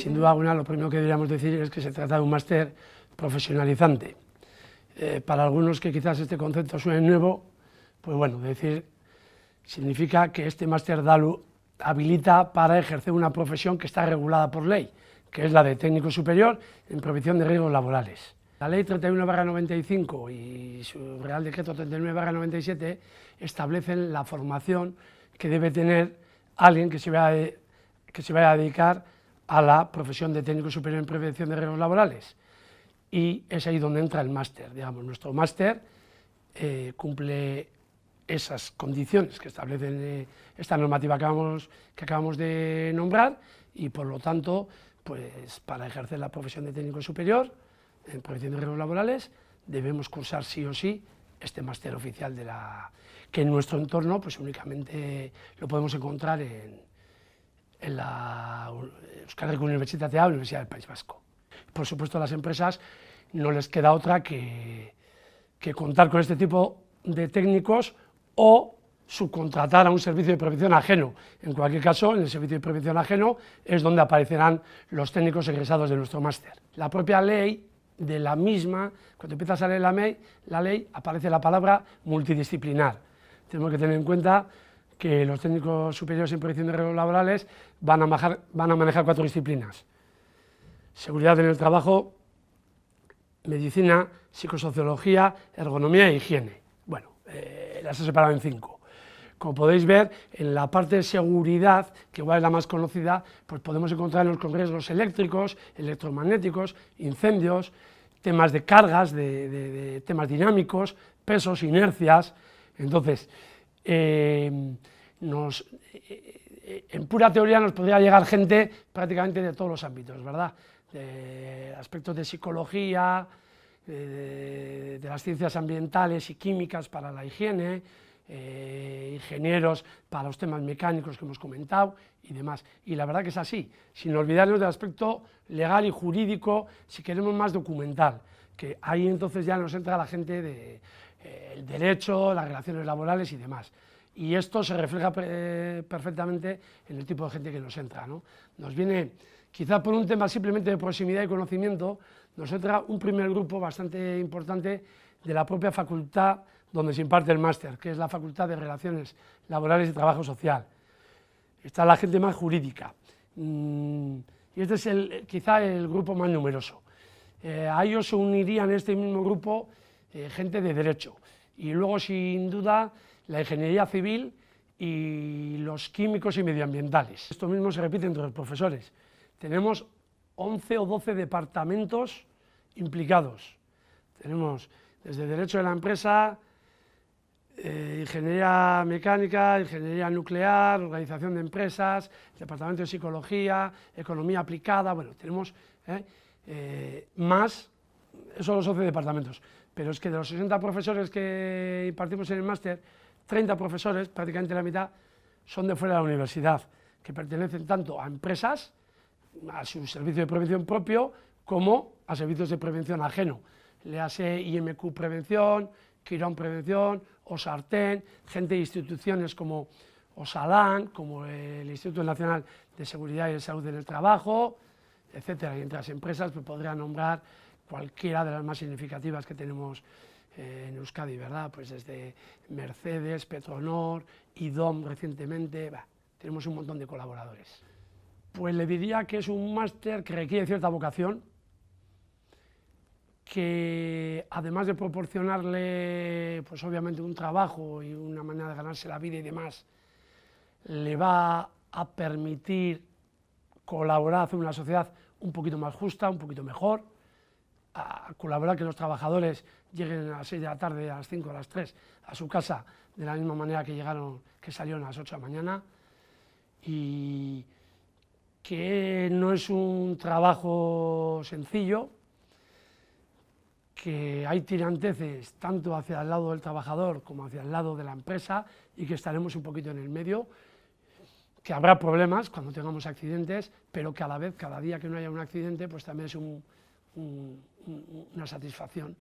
sin duda alguna lo primero que deberíamos decir es que se trata de un máster profesionalizante. Para algunos que quizás este concepto suene nuevo, pues bueno, decir, significa que este máster DALU habilita para ejercer una profesión que está regulada por ley, que es la de técnico superior en prevención de riesgos laborales. La Ley 31/95 y su Real Decreto 39/97 establecen la formación que debe tener alguien que se vaya a dedicar a la profesión de técnico superior en prevención de riesgos laborales. Y es ahí donde entra el máster. Digamos, nuestro máster cumple esas condiciones que establece esta normativa que acabamos de nombrar y, por lo tanto, pues, para ejercer la profesión de técnico superior en prevención de riesgos laborales debemos cursar sí o sí este máster oficial que en nuestro entorno pues únicamente lo podemos encontrar en la Euskal Herriko Unibertsitatea, Universidad del País Vasco. Por supuesto, a las empresas no les queda otra que contar con este tipo de técnicos o subcontratar a un servicio de prevención ajeno. En cualquier caso, en el servicio de prevención ajeno es donde aparecerán los técnicos egresados de nuestro máster. La propia ley de la misma, cuando empiezas a leer la ley aparece la palabra multidisciplinar. Tenemos que tener en cuenta que los técnicos superiores en prevención de riesgos laborales van a manejar 4 disciplinas: seguridad en el trabajo, medicina, psicosociología, ergonomía e higiene. Bueno, las he separado en 5. Como podéis ver, en la parte de seguridad, que igual es la más conocida, pues podemos encontrarnos con riesgos eléctricos, electromagnéticos, incendios, temas de cargas, de temas dinámicos, pesos, inercias. Entonces, en pura teoría nos podría llegar gente prácticamente de todos los ámbitos, ¿verdad? De aspectos de psicología, de las ciencias ambientales y químicas para la higiene, ingenieros para los temas mecánicos que hemos comentado y demás. Y la verdad que es así, sin olvidarnos del aspecto legal y jurídico, si queremos más documental, que ahí entonces ya nos entra la gente del derecho, las relaciones laborales y demás. Y esto se refleja perfectamente en el tipo de gente que nos entra, ¿no? Nos viene, quizá por un tema simplemente de proximidad y conocimiento, nos entra un primer grupo bastante importante de la propia facultad donde se imparte el máster, que es la Facultad de Relaciones Laborales y Trabajo Social. Está la gente más jurídica, y este es quizá el grupo más numeroso. A ellos se unirían en este mismo grupo gente de derecho, y luego sin duda la ingeniería civil y los químicos y medioambientales. Esto mismo se repite entre los profesores. Tenemos 11 o 12 departamentos implicados. Tenemos desde Derecho de la Empresa, Ingeniería Mecánica, Ingeniería Nuclear, Organización de Empresas, Departamento de Psicología, Economía Aplicada. Bueno, tenemos más, esos son los 11 departamentos, pero es que de los 60 profesores que impartimos en el máster, 30 profesores, prácticamente la mitad, son de fuera de la universidad, que pertenecen tanto a empresas, a su servicio de prevención propio, como a servicios de prevención ajeno. Léase IMQ Prevención, Quirón Prevención, Osartén, gente de instituciones como Osalan, como el Instituto Nacional de Seguridad y de Salud en el Trabajo, etcétera. Y entre las empresas pues, podría nombrar cualquiera de las más significativas que tenemos en Euskadi, ¿verdad? Pues desde Mercedes, Petronor, IDOM recientemente, tenemos un montón de colaboradores. Pues le diría que es un máster que requiere cierta vocación, que además de proporcionarle, pues obviamente un trabajo y una manera de ganarse la vida y demás, le va a permitir colaborar, hacer una sociedad un poquito más justa, un poquito mejor, a colaborar que los trabajadores lleguen a las 6 de la tarde, a las 5, a las 3 a su casa de la misma manera que salieron a las 8 de la mañana, y que no es un trabajo sencillo, que hay tiranteces tanto hacia el lado del trabajador como hacia el lado de la empresa y que estaremos un poquito en el medio, que habrá problemas cuando tengamos accidentes, pero que a la vez, cada día que no haya un accidente, pues también es una satisfacción.